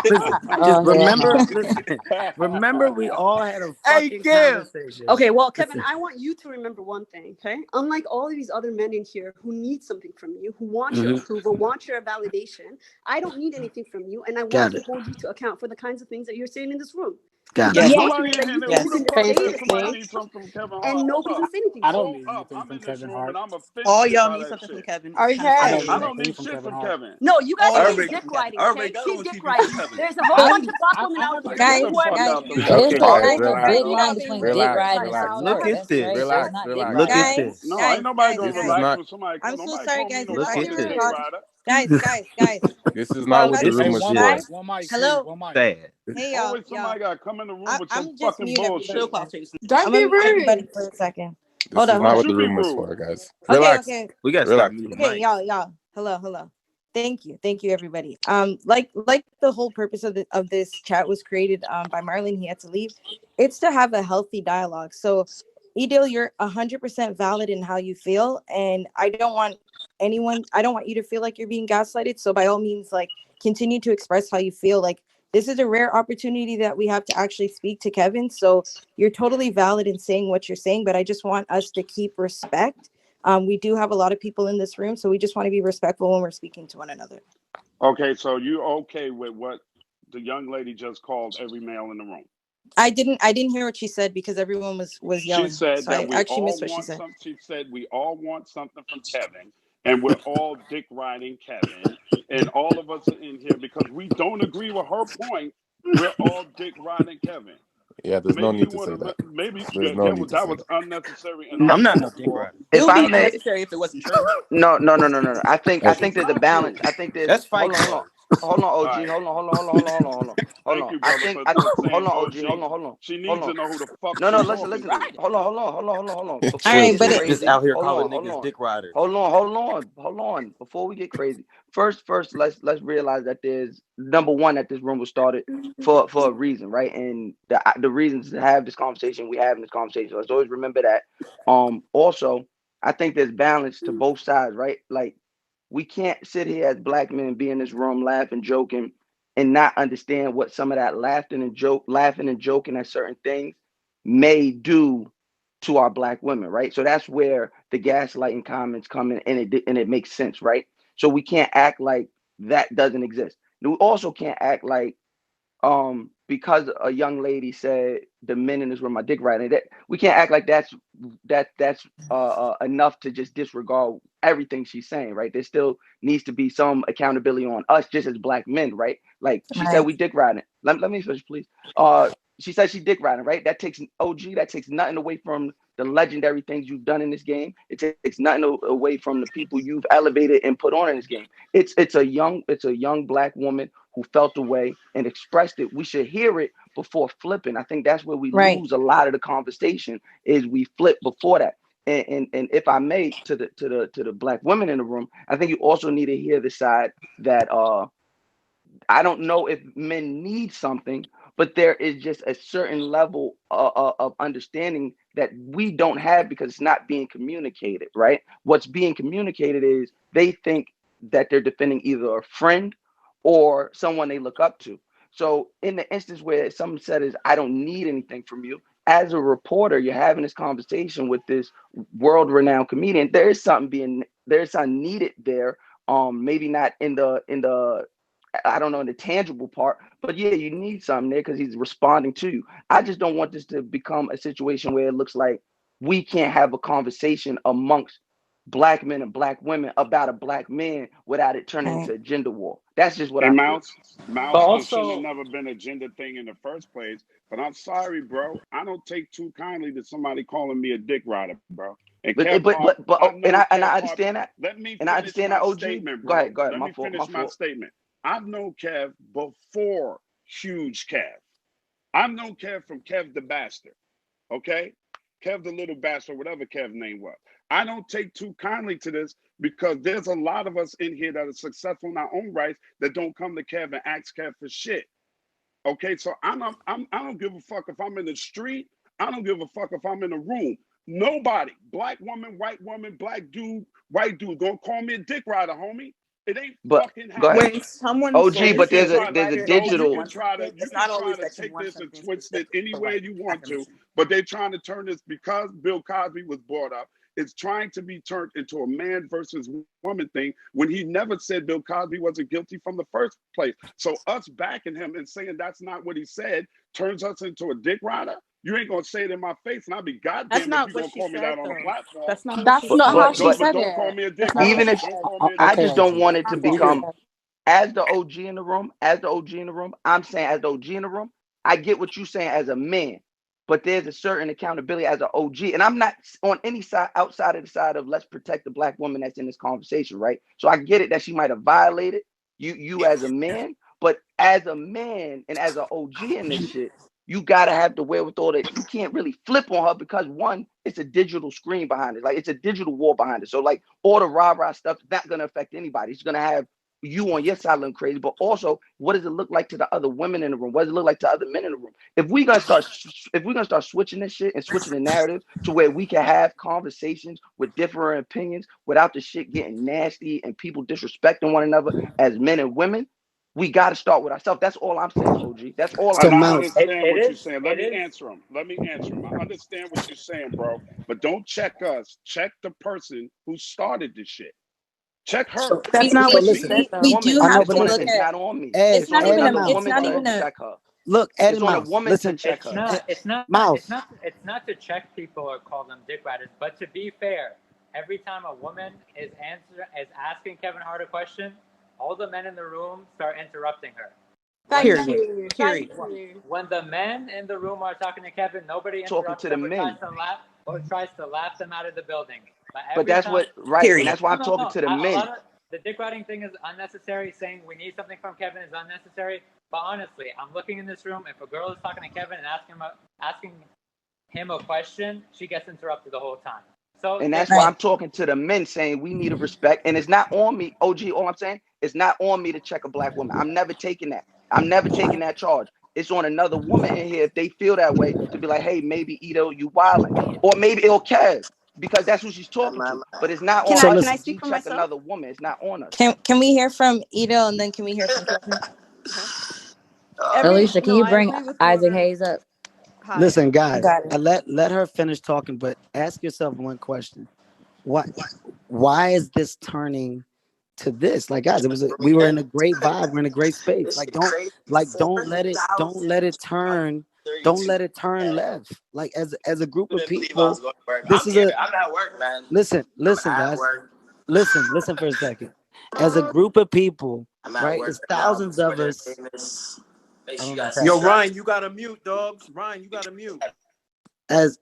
Listen, just remember, listen, remember we all had a fucking conversation. Okay, well, Kevin, I want you to remember one thing, okay? Unlike all of these other men in here who need something from you, who want your approval, want your validation, I don't need anything from you, and I want to hold you to account for the kinds of things that you're saying in this room. Got Because it. those Somebody things in that here you that think who you the can fuck say said to somebody someone, needs something from Kevin Hart? and Hold nobody's up. gonna say anything to Hold you. up. I'm in this room and I'm All offended y'all by need that something from shit. Kevin. Okay. I don't need shit from Kevin. No, you guys All are y'all Urban, need just dick something from Kevin. riding, okay? She's dick riding. There's a whole I bunch of black women out there guys, who are fuck guys, out the who room. it is are the Guys, there's a relax. big feeling line out there between who are dick dick Relax. riding riding. and Relax. saying Look no. at That's this. crazy. That's Relax. not dick Relax. Look riding. at Guys, this. No, ain't nobody gonna This is relax guys. when somebody I'm so nobody sorry, call me guys. no If Look I at fucking can this. dick talk, rider. guys. this is not Well, what the This room is was just for. guys. Hello. sad. This, Hey, Always y'all. somebody gotta come in the room with some I'm just fucking mute everybody. bullshit. For a second. Don't I'm be gonna mute everybody rude. for a second. this Hold is on, hold not Don't on. what you the be room was rude. for, guys. Okay, Relax. okay. We gotta stop Relax. muting Okay, Mike. y'all. Hello. Thank you, everybody. Like the whole purpose of this chat was created by Marlon. He had to leave. It's to have a healthy dialogue. So, Edil, you're 100% valid in how you feel, and I don't want anyone. I don't want you to feel like you're being gaslighted. So, by all means, like continue to express how you feel. Like this is a rare opportunity that we have to actually speak to Kevin. So, you're totally valid in saying what you're saying, but I just want us to keep respect. We do have a lot of people in this room, so we just want to be respectful when we're speaking to one another. Okay, so you okay with what the young lady just called every male in the room? I didn't hear what she said because everyone was She yelling. said So that I we actually all missed what she want said. some. She said we all want something from Kevin, and we're all dick riding Kevin, and all of us are in here because we don't agree with her point. We're all dick riding Kevin. Yeah, there's no Maybe need you to say want to. that. Maybe There's no need to that say was that. unnecessary and I'm not no uncalled dick for. rider. It If would I be may, unnecessary if it wasn't true. no. I That's think It's there's a not balance. true. I think there's. That's Hold fighting on, hold on, words. hold on, All OG. right. Hold Thank on. you, I brother, think. for Hold saying on, OG. OG. She Hold needs on. to know who the fuck No, she's listen, talking listen. to. Hold on. All Before we right, Shit, get but just out crazy, here calling niggas dick riders. hold on. Before we get crazy, first, let's realize that there's number one that this room was started for a reason, right? And the reasons to have this conversation, we have in this conversation. Let's always remember that. Also, I think there's balance to both sides, right? Like we can't sit here as black men, be in this room laughing, joking, and not understand what some of that laughing and joking at certain things may do to our black women, right? So that's where the gaslighting comments come in, and it makes sense, right? So we can't act like that doesn't exist. We also can't act like because a young lady said the men in this room are dick riding, that we can't act like that's enough to just disregard everything she's saying, right? There still needs to be some accountability on us just as black men, right? Like she said right. we dick riding. Let me finish, please. She said she dick riding, right? That takes that takes nothing away from the legendary things you've done in this game. It takes nothing away from the people you've elevated and put on in this game. It's a young black woman who felt the way and expressed it. We should hear it before flipping. I think that's where we Right. lose a lot of the conversation is we flip before that. And if I may, to the black women in the room, I think you also need to hear the side that I don't know if men need something, but there is just a certain level of understanding that we don't have because it's not being communicated, right? What's being communicated is they think that they're defending either a friend or someone they look up to. So in the instance where someone said is I don't need anything from you, as a reporter, you're having this conversation with this world-renowned comedian. There's something needed there. Maybe not in the I don't know in the tangible part, but yeah, you need something there because he's responding to you. I just don't want this to become a situation where it looks like we can't have a conversation amongst black men and black women about a black man without it turning Right. into a gender war. That's just what And I feel. But Mouse, it shouldn't have also, never been a gender thing in the first place. But I'm sorry, bro. I don't take too kindly to somebody calling me a dick rider, bro. And Kev Hart, I've And known I Kev Hart. understand that, Let me and I finish understand my that. OG, statement, go bro. ahead, go ahead. Let My me fault, my finish my fault. statement. I've known Kev before Huge Kev. I've known Kev from Kev the Bastard. Okay? Kev the Little Bastard, whatever Kev's name was. I don't take too kindly to this because there's a lot of us in here that are successful in our own rights that don't come to Kev and ask Kev for shit. Okay, so I don't give a fuck if I'm in the street. I don't give a fuck if I'm in a room. Nobody, black woman, white woman, black dude, white dude, gonna call me a dick rider, homie. It ain't But fucking go ahead. happening. When someone OG, says but they're there's a dick there's a rider, that means digital. they want something. You It's can not try always to that you take want this and something twist it specific any for way like you want to, affirmation. but they're trying to turn this because Bill Cosby was brought up. It's trying to be turned into a man versus woman thing when he never said Bill Cosby wasn't guilty from the first place. So us backing him and saying that's not what he said turns us into a dick rider. You ain't gonna say it in my face, and I'll be That's goddamn if not you're what gonna she call me said, that on a though. platform. That's not what That's she not how said. she But said don't call it. me a dick That's not what rider. Even she if Don't said. call me a I dick Okay, just rider. don't OG. want it to That's not what she become said. as the OG in the room, as the OG in the room, I'm saying as the OG in the room, I get what you're saying as a man, but there's a certain accountability as an OG. And I'm not on any side outside of the side of let's protect the black woman that's in this conversation, right? So I get it that she might have violated you as a man, but as a man and as an OG in this shit, you gotta have the wherewithal that you can't really flip on her because one, it's a digital screen behind it. Like it's a digital wall behind it. So like all the rah-rah stuff is not gonna affect anybody. It's gonna have you on your side looking crazy, but also what does it look like to the other women in the room? What does it look like to other men in the room? If we're gonna start switching this shit and switching the narrative to where we can have conversations with different opinions without the shit getting nasty and people disrespecting one another as men and women, we got to start with ourselves. That's all I'm saying, OG. That's all I'm So And I saying. Mouse, understand It what you're is. saying. Let It me is. answer him. Let me answer him. I understand what you're saying, bro. But don't check us. Check the person who started this shit. Check so her. That's not so what she listen, said, We though. do Woman, I know, have it's but to on look it's listen, at. not on me. Ed, It's It's on not Ed even and another a. It's Mouse. woman not to even a. check her. Look, Ed It's and on a Mouse. woman to Listen, check It's her. not. Ed, It's not. It's Mouse. not. It's not to check people or call them dick riders. But to be fair, every time a woman is asking Kevin Hart a question, all the men in the room start interrupting her. When Thank the Period. you. Period. Thank you. when the men in the room are talking to Kevin, nobody Talking interrupts to the them men. or tries to laugh them out of the building. But But every that's time, what right, and Period. that's why I'm talking no. to the A men. lot of the dick riding thing is unnecessary. Saying we need something from Kevin is unnecessary. But honestly, I'm looking in this room. If a girl is talking to Kevin and asking him a question, she gets interrupted the whole time. So And take that's why Right. I'm talking to the men saying we need to respect. And it's not on me, OG. All I'm saying, it's not on me to check a black woman. I'm never taking that. I'm never taking that charge. It's on another woman in here if they feel that way to be like, hey, maybe Ito, you wildin'. Or maybe it'll Kev, because that's who she's talking to. But it's not Can on So I us can to I listen. speak G for check myself? another woman. It's not on us. Can we hear from Ito and then can we hear from Kevin? Okay. Alicia, can No, you I bring agree with Isaac whoever. Hayes up? Hi. Listen, guys, Got it. let her finish talking, but ask yourself one question. What why is this turning to this? Like, guys, we were in a great vibe, we're in a great space. Don't let it turn, don't let it turn left. Like as a group of people, this is a listen, guys. Listen for a second. As a group of people, right? It's thousands of us. I don't know. Yo, Ryan, you got to mute, dogs. Ryan, you got to mute. As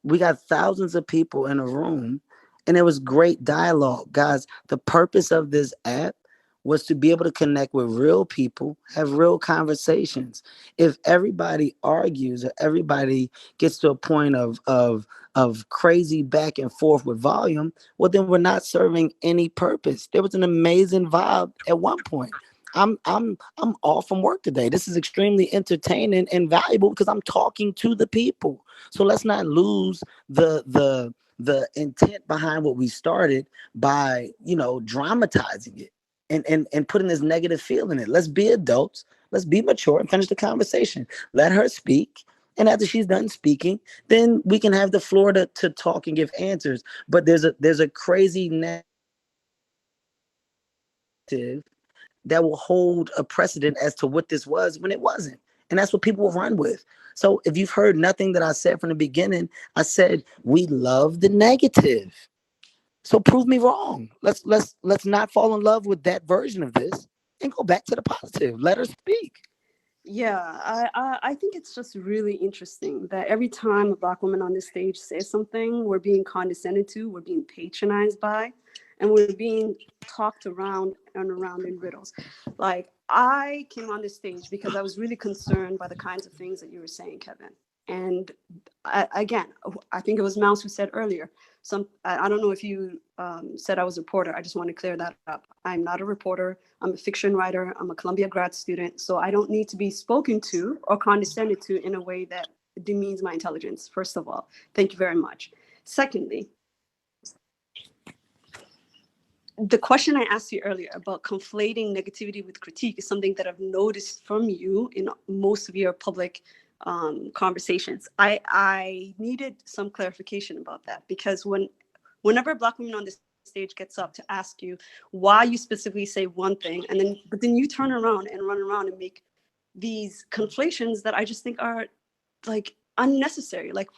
we got thousands of people in a room, and it was great dialogue, guys. The purpose of this app was to be able to connect with real people, have real conversations. If everybody argues or everybody gets to a point of crazy back and forth with volume, well, then we're not serving any purpose. There was an amazing vibe at one point. I'm off from work today. This is extremely entertaining and valuable because I'm talking to the people. So let's not lose the intent behind what we started by, dramatizing it and putting this negative feel in it. Let's be adults. Let's be mature and finish the conversation. Let her speak. And after she's done speaking, then we can have the floor to talk and give answers. But there's a crazy narrative that will hold a precedent as to what this was when it wasn't. And that's what people will run with. So if you've heard nothing that I said from the beginning, I said we love the negative. So prove me wrong. Let's not fall in love with that version of this and go back to the positive. Let her speak. Yeah, I think it's just really interesting that every time a black woman on this stage says something, we're being condescended to, we're being patronized by, and we're being talked around and around in riddles. Like, I came on this stage because I was really concerned by the kinds of things that you were saying, Kevin. And again, I think it was Mouse who said earlier, I don't know if you said I was a reporter. I just want to clear that up. I'm not a reporter. I'm a fiction writer. I'm a Columbia grad student. So I don't need to be spoken to or condescended to in a way that demeans my intelligence, first of all. Thank you very much. Secondly, the question I asked you earlier about conflating negativity with critique is something that I've noticed from you in most of your public conversations. I needed some clarification about that, because whenever a Black woman on this stage gets up to ask you why you specifically say one thing, and then you turn around and run around and make these conflations that I just think are like unnecessary. Like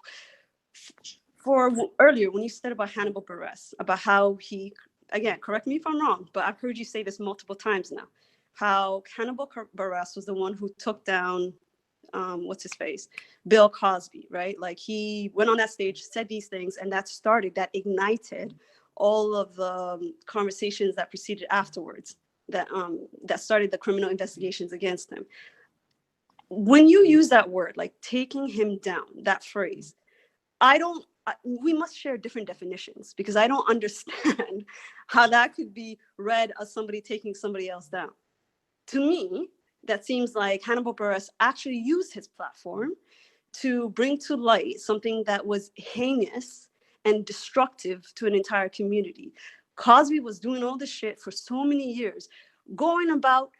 for earlier when you said about Hannibal Buress, about how he, again, correct me if I'm wrong, but I've heard you say this multiple times now, how Hannibal Buress was the one who took down what's his face, Bill Cosby, right? Like he went on that stage, said these things, and that ignited all of the conversations that proceeded afterwards, that started the criminal investigations against him. When you use that word, like taking him down, that phrase, we must share different definitions, because I don't understand how that could be read as somebody taking somebody else down. To me, that seems like Hannibal Buress actually used his platform to bring to light something that was heinous and destructive to an entire community. Cosby was doing all this shit for so many years, going about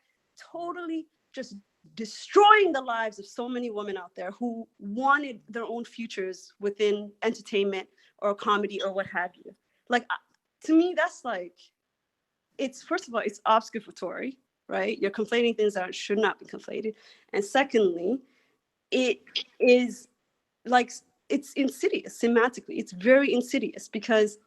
totally just destroying the lives of so many women out there who wanted their own futures within entertainment or comedy or what have you. Like, to me, that's like, it's, first of all, it's obfuscatory, right? You're conflating things that should not be conflated. And secondly, it is like, it's insidious semantically. It's very insidious because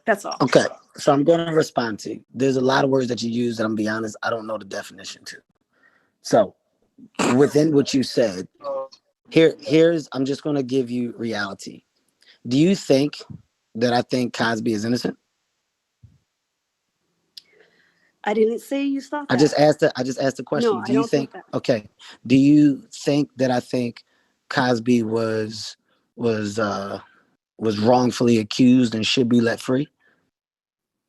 that's all. Okay, so I'm going to respond to you. There's a lot of words that you use that, I'm gonna be honest, I don't know the definition to. So within what you said, here's I'm just going to give you reality. Do you think that I think Cosby is innocent? I didn't say you thought that. I just asked the question. No, I don't think that. Okay. Do you think that I think Cosby was wrongfully accused and should be let free?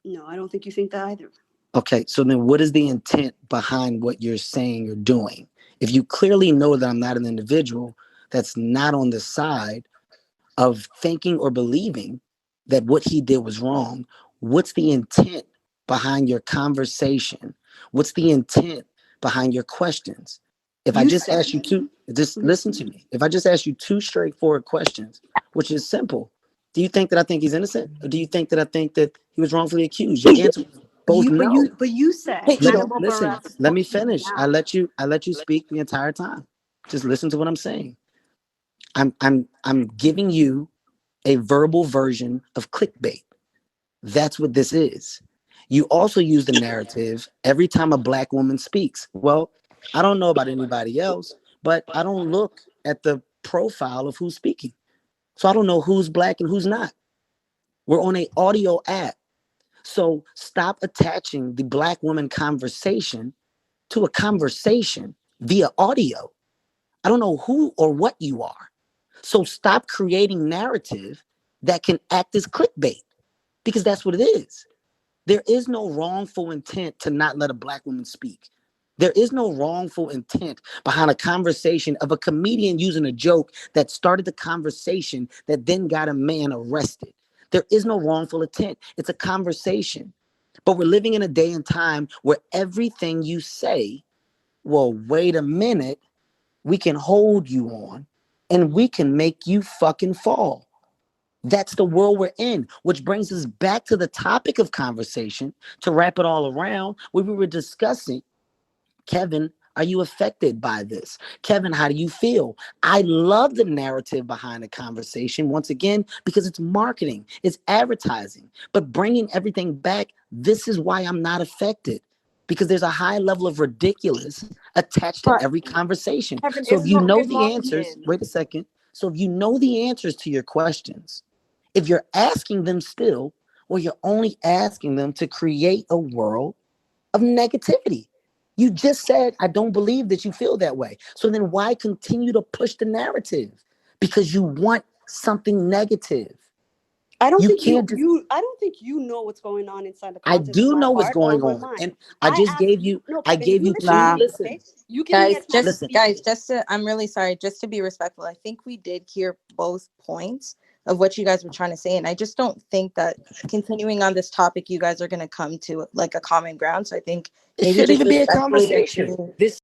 No, I don't think you think that either. Okay, so then what is the intent behind what you're saying you're doing? If you clearly know that I'm not an individual that's not on the side of thinking or believing that what he did was wrong, what's the intent behind your conversation? What's the intent behind your questions? If I just ask you two, just listen to me. If I just ask you two straightforward questions, which is simple, do you think that I think he's innocent, or do you think that I think that he was wrongfully accused? Your answer was both no. But you said Hannibal listen. Buress Let me took him finish. down. I let you speak the entire time. Just listen to what I'm saying. I'm giving you a verbal version of clickbait. That's what this is. You also use the narrative every time a Black woman speaks. Well, I don't know about anybody else, but I don't look at the profile of who's speaking. So I don't know who's Black and who's not. We're on an audio app. So stop attaching the Black woman conversation to a conversation via audio. I don't know who or what you are. So stop creating narrative that can act as clickbait, because that's what it is. There is no wrongful intent to not let a Black woman speak. There is no wrongful intent behind a conversation of a comedian using a joke that started the conversation that then got a man arrested. There is no wrongful intent. It's a conversation. But we're living in a day and time where everything you say, well, wait a minute, we can hold you on and we can make you fucking fall. That's the world we're in, which brings us back to the topic of conversation to wrap it all around, where we were discussing, Kevin, are you affected by this? Kevin, how do you feel? I love the narrative behind the conversation, once again, because it's marketing, it's advertising. But bringing everything back, this is why I'm not affected, because there's a high level of ridiculous attached to every conversation. Kevin, So if you know the answers, marketing. wait a second. So if you know the answers to your questions, if you're asking them still, well, you're only asking them to create a world of negativity. You just said, I don't believe that you feel that way. So then why continue to push the narrative? Because you want something negative. I don't think you know what's going on inside the content I do of my know what's heart or going my on. mind. And I just gave you, no, I Kevin, gave you two, Nah. listen. Okay? You give me a chance to speak. Guys, I'm really sorry, just to be respectful. I think we did hear both points. what you guys were trying to say. And I just don't think that continuing on this topic, you guys are going to come to like a common ground. So I think It maybe shouldn't just even be a respectfully, conversation. This